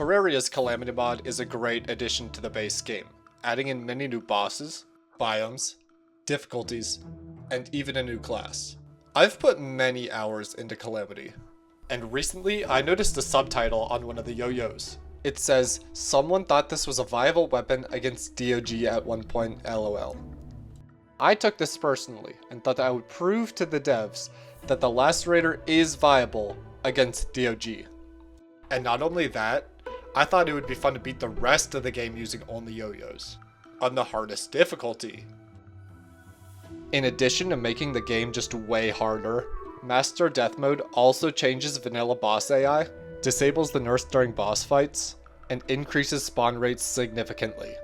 Terraria's Calamity mod is a great addition to the base game, adding in many new bosses, biomes, difficulties, and even a new class. I've put many hours into Calamity, and recently I noticed a subtitle on one of the Yoyos. It says, "Someone thought this was a viable weapon against DOG at one point, lol." I took this personally and thought that I would prove to the devs that the Lacerator is viable against DOG. And not only that, I thought it would be fun to beat the rest of the game using only Yoyos, on the hardest difficulty. In addition to making the game just way harder, Master+Death mode also changes vanilla boss AI, disables the nurse during boss fights, and increases spawn rates significantly.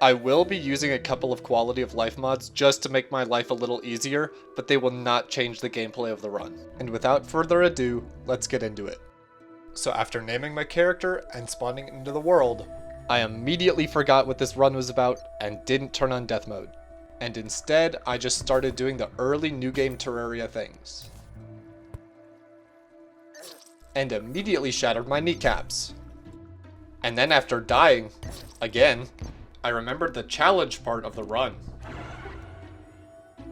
I will be using a couple of quality of life mods just to make my life a little easier, but they will not change the gameplay of the run. And without further ado, let's get into it. So after naming my character and spawning into the world, I immediately forgot what this run was about and didn't turn on death mode. And instead, I just started doing the early new game Terraria things. And immediately shattered my kneecaps. And then after dying, again, I remembered the challenge part of the run.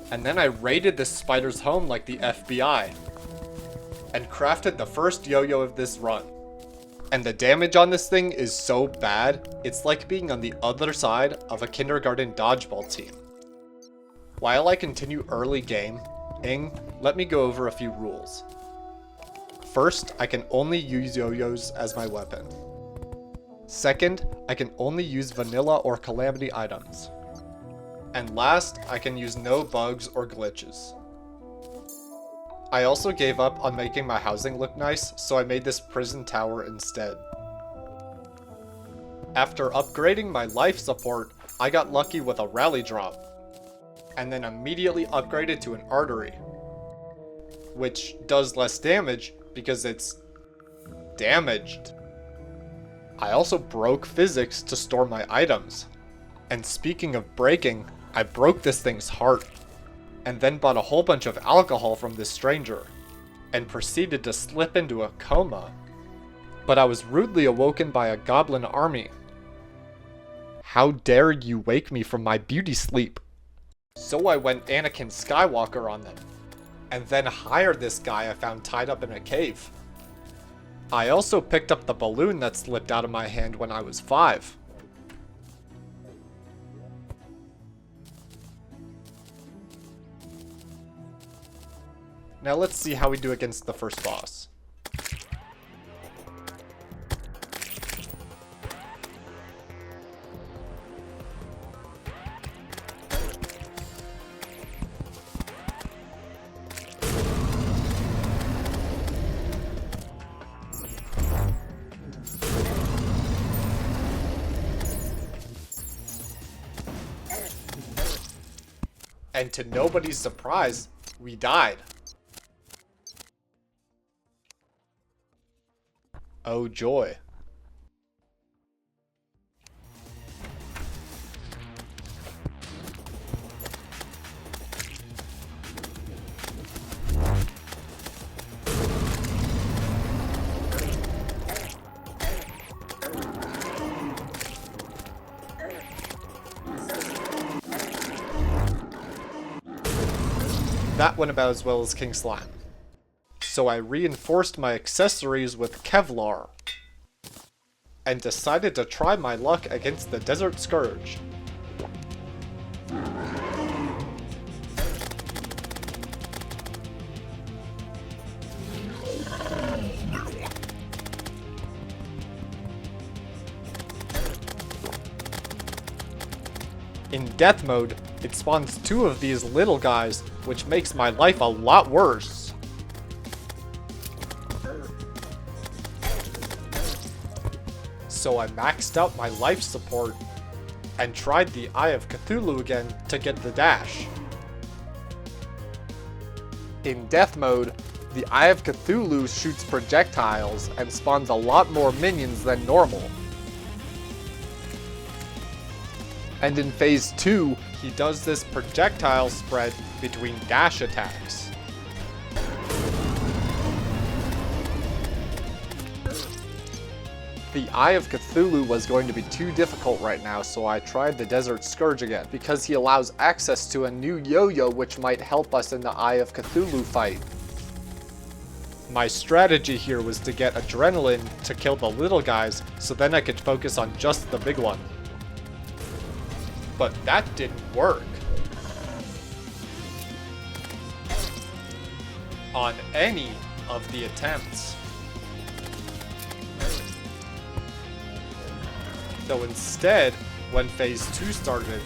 And then I raided this spider's home like the FBI. And crafted the first yo-yo of this run. And the damage on this thing is so bad, it's like being on the other side of a kindergarten dodgeball team. While I continue early game, let me go over a few rules. First, I can only use yo-yos as my weapon. Second, I can only use vanilla or calamity items. And last, I can use no bugs or glitches. I also gave up on making my housing look nice, so I made this prison tower instead. After upgrading my life support, I got lucky with a rally drop, and then immediately upgraded to an artery, which does less damage because it's damaged. I also broke physics to store my items, and speaking of breaking, I broke this thing's heart, and then bought a whole bunch of alcohol from this stranger, and proceeded to slip into a coma. But I was rudely awoken by a goblin army. How dare you wake me from my beauty sleep? So I went Anakin Skywalker on them, and then hired this guy I found tied up in a cave. I also picked up the balloon that slipped out of my hand when I was 5. Now let's see how we do against the first boss. And to nobody's surprise, we died. Oh joy. That went about as well as King Slime. So I reinforced my accessories with Kevlar, and decided to try my luck against the Desert Scourge. In death mode, it spawns 2 of these little guys, which makes my life a lot worse. So I maxed out my life support and tried the Eye of Cthulhu again to get the dash. In death mode, the Eye of Cthulhu shoots projectiles and spawns a lot more minions than normal. And in phase 2, he does this projectile spread between dash attacks. The Eye of Cthulhu was going to be too difficult right now, so I tried the Desert Scourge again, because he allows access to a new Yoyo which might help us in the Eye of Cthulhu fight. My strategy here was to get Adrenaline to kill the little guys, so then I could focus on just the big one. But that didn't work. On any of the attempts. So instead, when phase 2 started,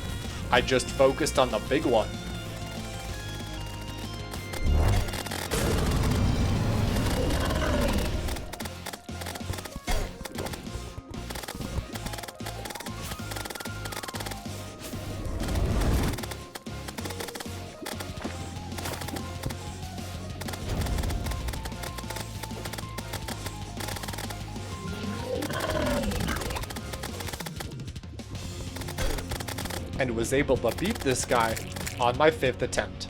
I just focused on the big one. And was able to beat this guy on my 5th attempt.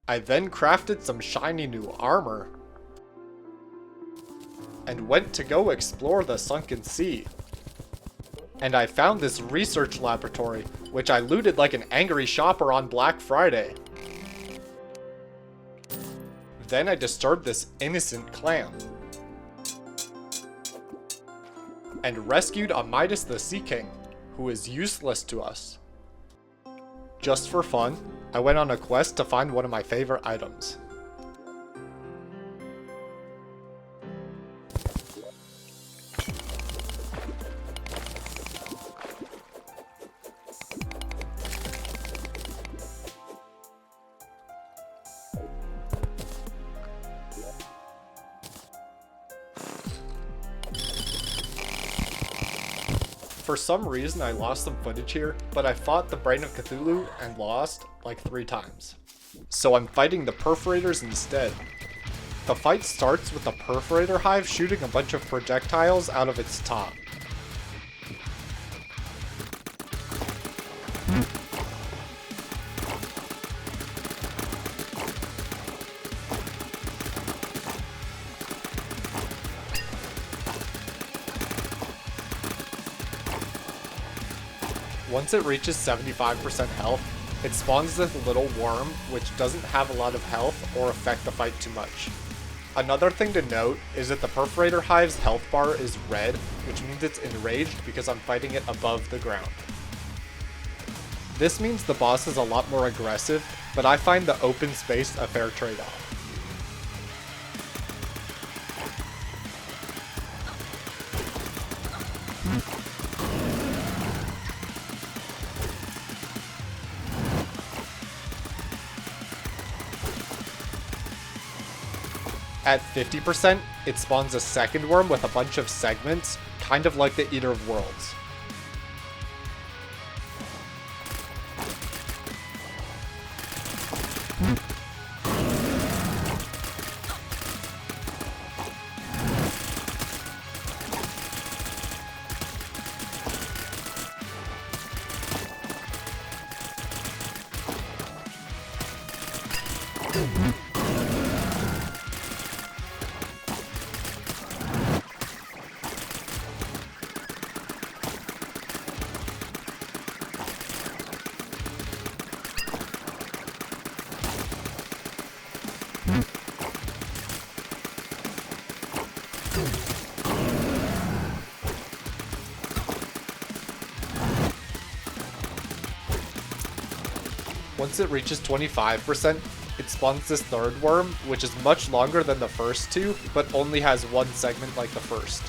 I then crafted some shiny new armor and went to go explore the sunken sea. And I found this research laboratory, which I looted like an angry shopper on Black Friday. Then I disturbed this innocent clam and rescued a Midas the Sea King, who is useless to us. Just for fun, I went on a quest to find one of my favorite items. For some reason I lost some footage here, but I fought the Brain of Cthulhu and lost like 3 times. So I'm fighting the Perforators instead. The fight starts with the Perforator Hive shooting a bunch of projectiles out of its top. Once it reaches 75% health, it spawns this little worm which doesn't have a lot of health or affect the fight too much. Another thing to note is that the Perforator Hive's health bar is red, which means it's enraged because I'm fighting it above the ground. This means the boss is a lot more aggressive, but I find the open space a fair trade-off. At 50%, it spawns a second worm with a bunch of segments, kind of like the Eater of Worlds. Once it reaches 25%, it spawns this third worm, which is much longer than the first two, but only has one segment like the first.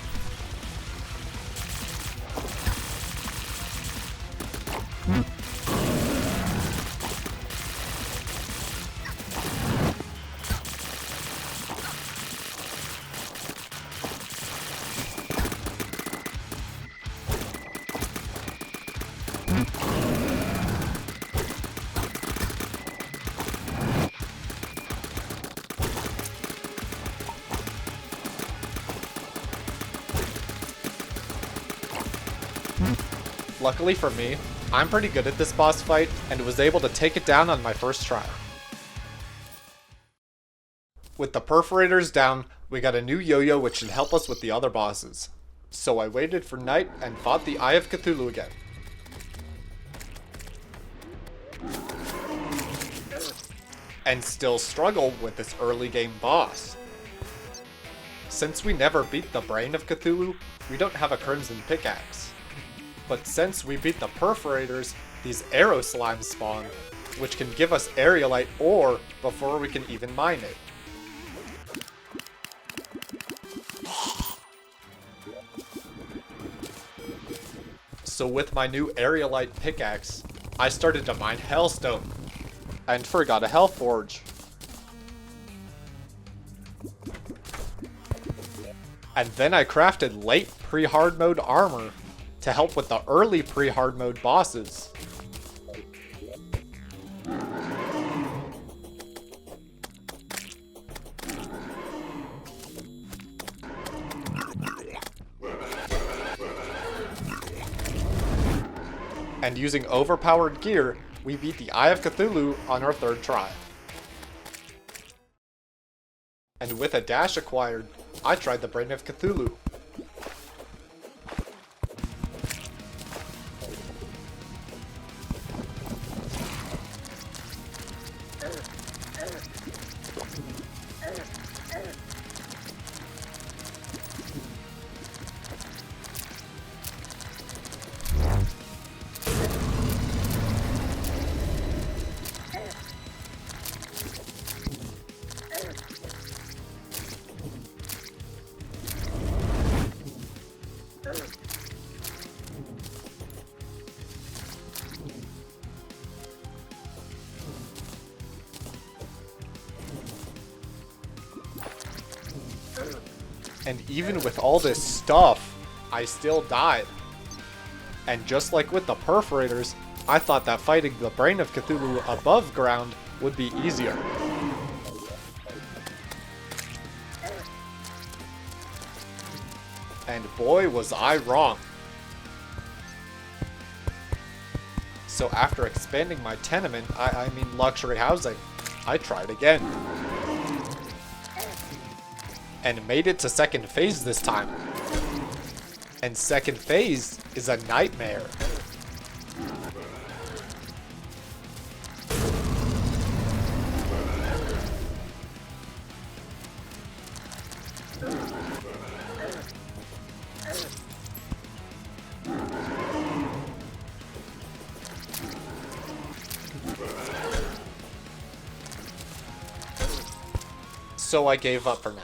Luckily for me, I'm pretty good at this boss fight and was able to take it down on my first try. With the Perforators down, We got a new Yo-Yo which should help us with the other bosses. So I waited for night and fought the Eye of Cthulhu again. And still struggle with this early game boss. Since we never beat the Brain of Cthulhu, we don't have a Crimson Pickaxe. But since we beat the Perforators, these arrow slimes spawn, which can give us aerialite ore before we can even mine it. So with my new aerialite pickaxe, I started to mine Hellstone, and forgot a Hellforge. And then I crafted late pre-hard mode armor to help with the early pre-hard mode bosses. And using overpowered gear, we beat the Eye of Cthulhu on our third try. And with a dash acquired, I tried the Brain of Cthulhu. And even with all this stuff, I still died. And just like with the Perforators, I thought that fighting the Brain of Cthulhu above ground would be easier. And boy was I wrong. So after expanding my tenement, I mean luxury housing, I tried again. And made it to second phase this time. And second phase is a nightmare. So I gave up for now.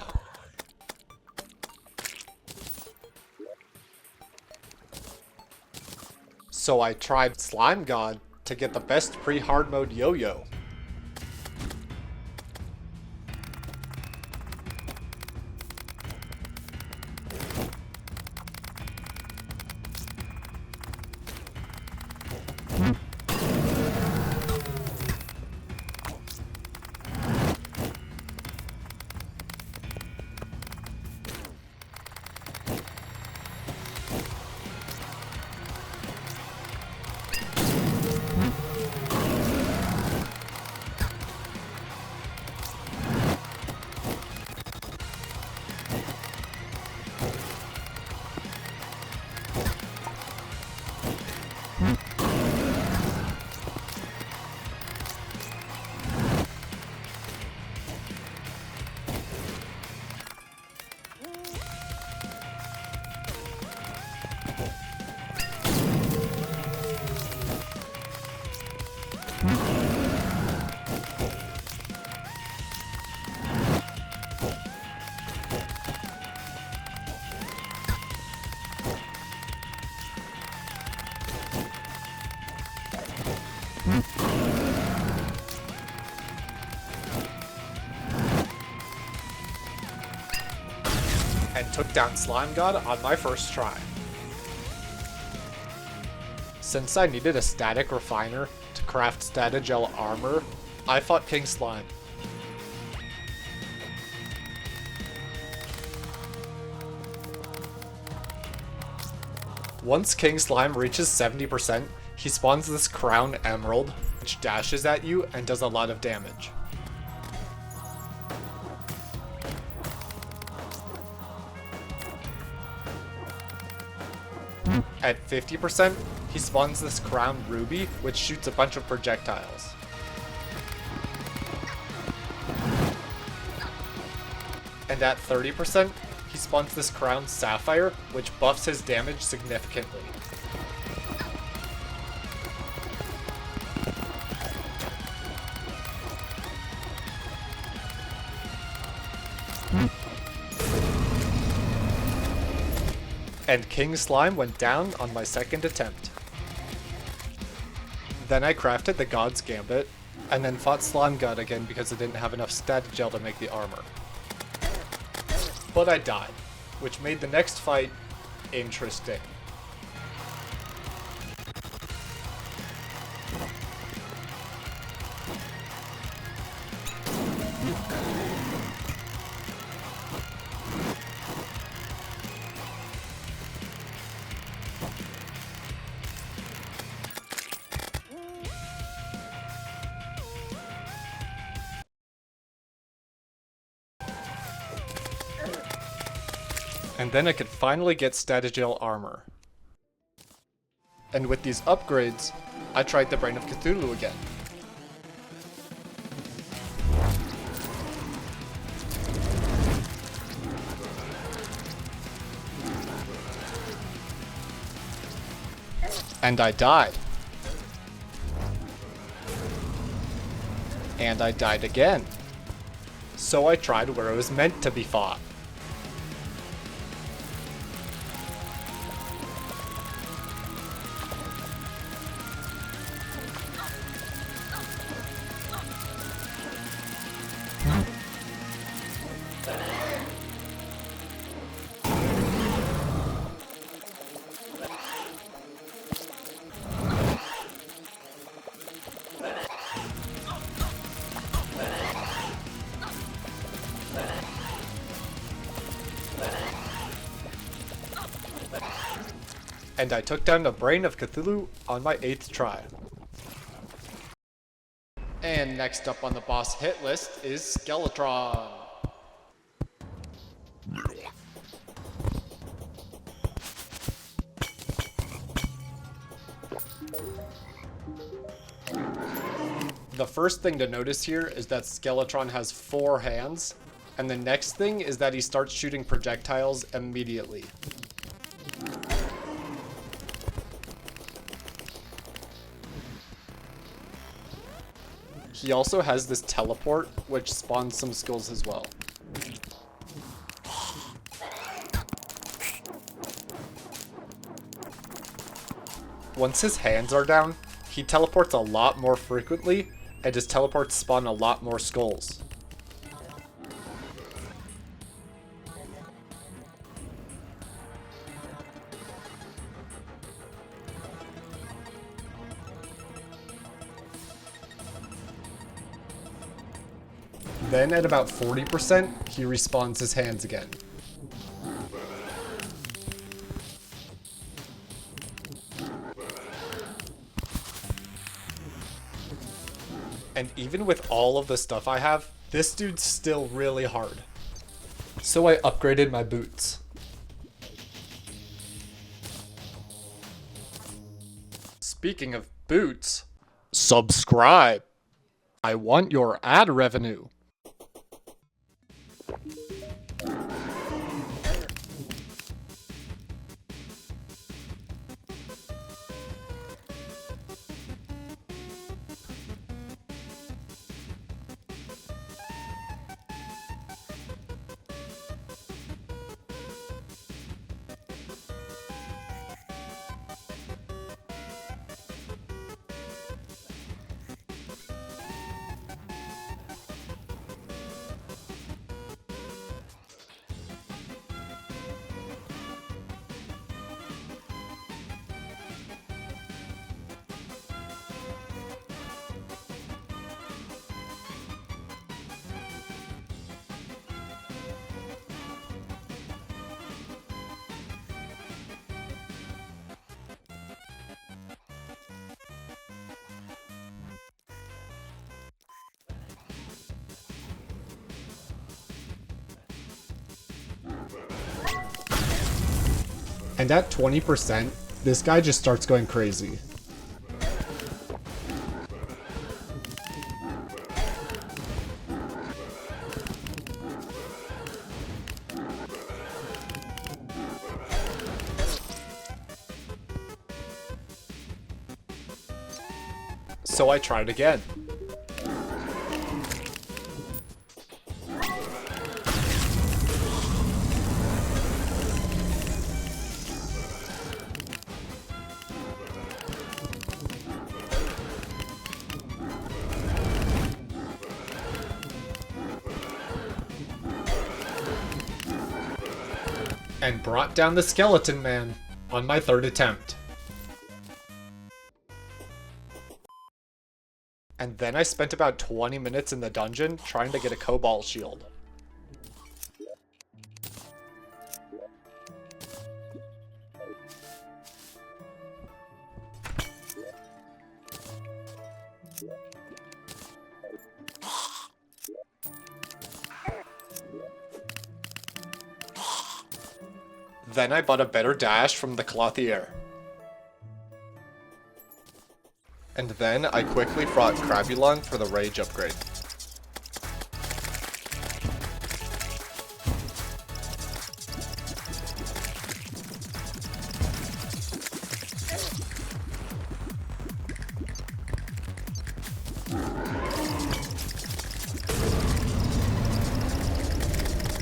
So I tried Slime God to get the best pre-hard mode Yo-Yo. And took down Slime God on my first try. Since I needed a static refiner to craft Statagel armor, I fought King Slime. Once King Slime reaches 70%, he spawns this Crown Emerald, which dashes at you and does a lot of damage. At 50%, he spawns this crowned ruby, which shoots a bunch of projectiles. And at 30%, he spawns this crowned sapphire, which buffs his damage significantly. And King Slime went down on my second attempt. Then I crafted the God's Gambit, and then fought Slime God again because it didn't have enough static gel to make the armor. But I died, which made the next fight interesting. And then I could finally get Statagel armor. And with these upgrades, I tried the Brain of Cthulhu again. And I died. And I died again. So I tried where it was meant to be fought. And I took down the Brain of Cthulhu on my 8th try. And next up on the boss hit list is Skeletron. The first thing to notice here is that Skeletron has 4 hands, and the next thing is that he starts shooting projectiles immediately. He also has this teleport, which spawns some skills as well. Once his hands are down, he teleports a lot more frequently, and his teleports spawn a lot more skulls. Then at about 40%, he respawns his hands again. And even with all of the stuff I have, this dude's still really hard. So I upgraded my boots. Speaking of boots, subscribe. I want your ad revenue. And at 20%, this guy just starts going crazy. So I tried again. And brought down the skeleton man on my third attempt. And then I spent about 20 minutes in the dungeon trying to get a cobalt shield. Then I bought a better dash from the clothier. And then I quickly fought Crabulon for the rage upgrade.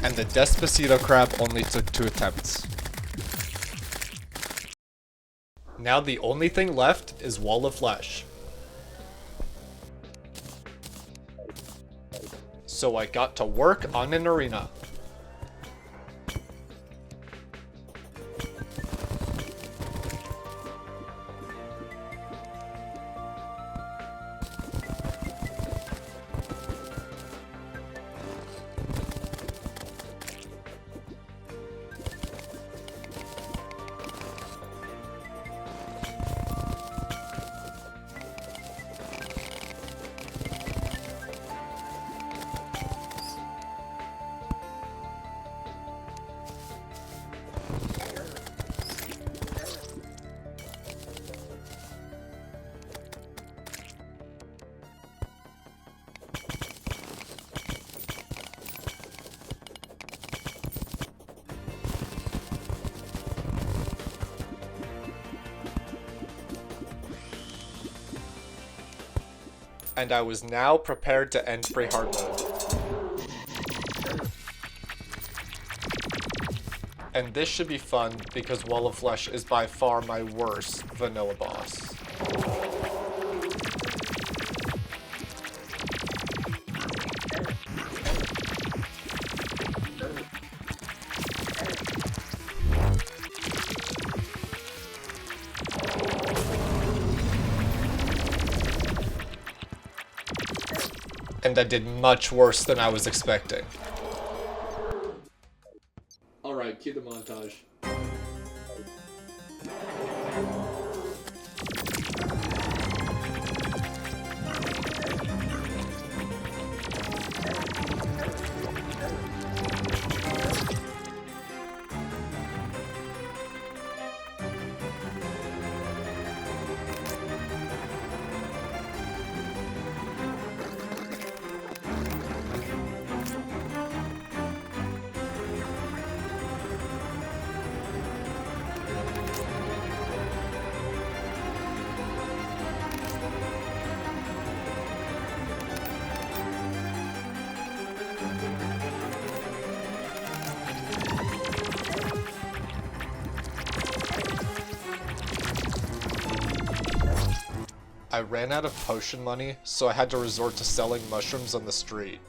And the Despacito crab only took 2 attempts. Now the only thing left is Wall of Flesh. So I got to work on an arena. And I was now prepared to end pre-hardmode. And this should be fun because Wall of Flesh is by far my worst vanilla boss. And I did much worse than I was expecting. Alright, cue the montage. I ran out of potion money, so I had to resort to selling mushrooms on the street.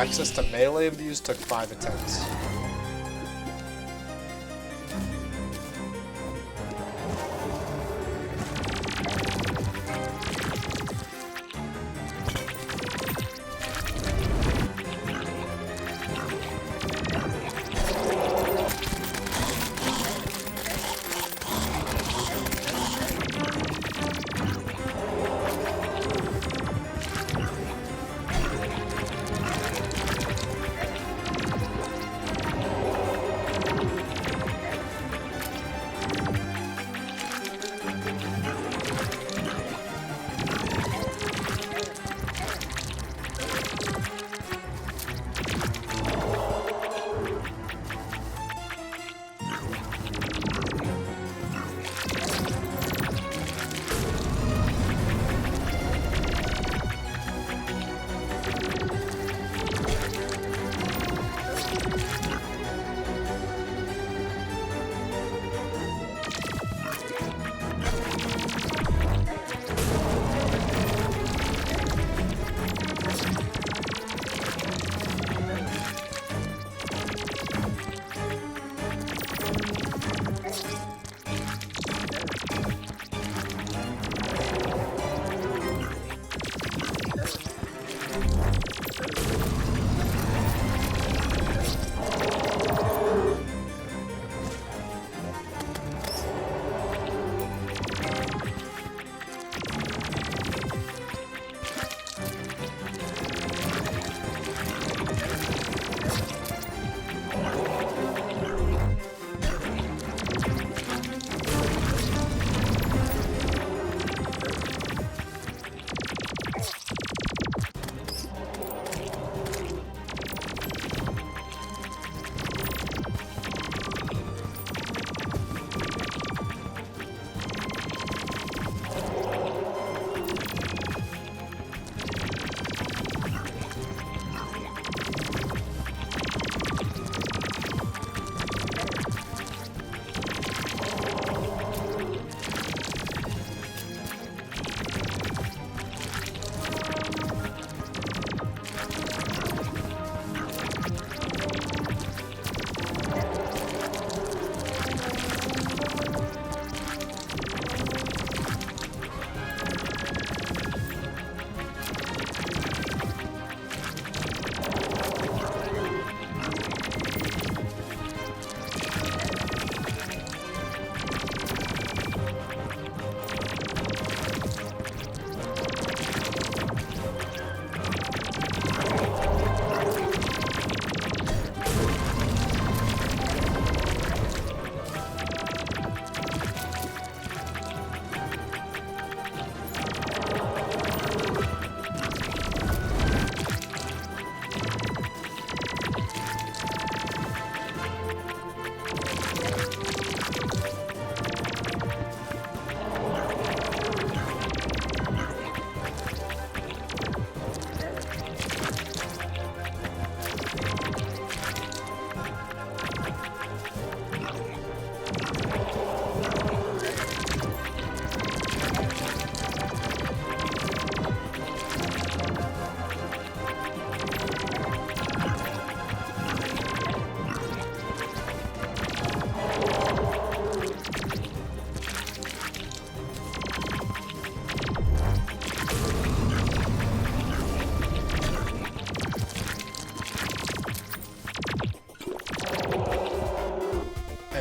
access to melee views took 5 attempts.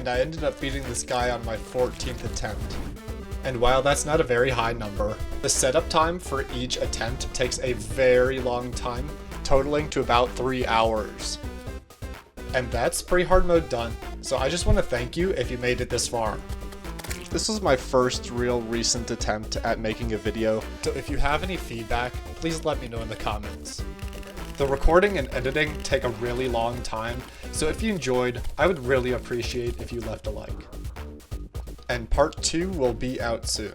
and I ended up beating this guy on my 14th attempt. And while that's not a very high number, the setup time for each attempt takes a very long time, totaling to about 3 hours. And that's pre-hard mode done, so I just want to thank you if you made it this far. This was my first real recent attempt at making a video, so if you have any feedback, please let me know in the comments. The recording and editing take a really long time, so if you enjoyed, I would really appreciate if you left a like. And part 2 will be out soon.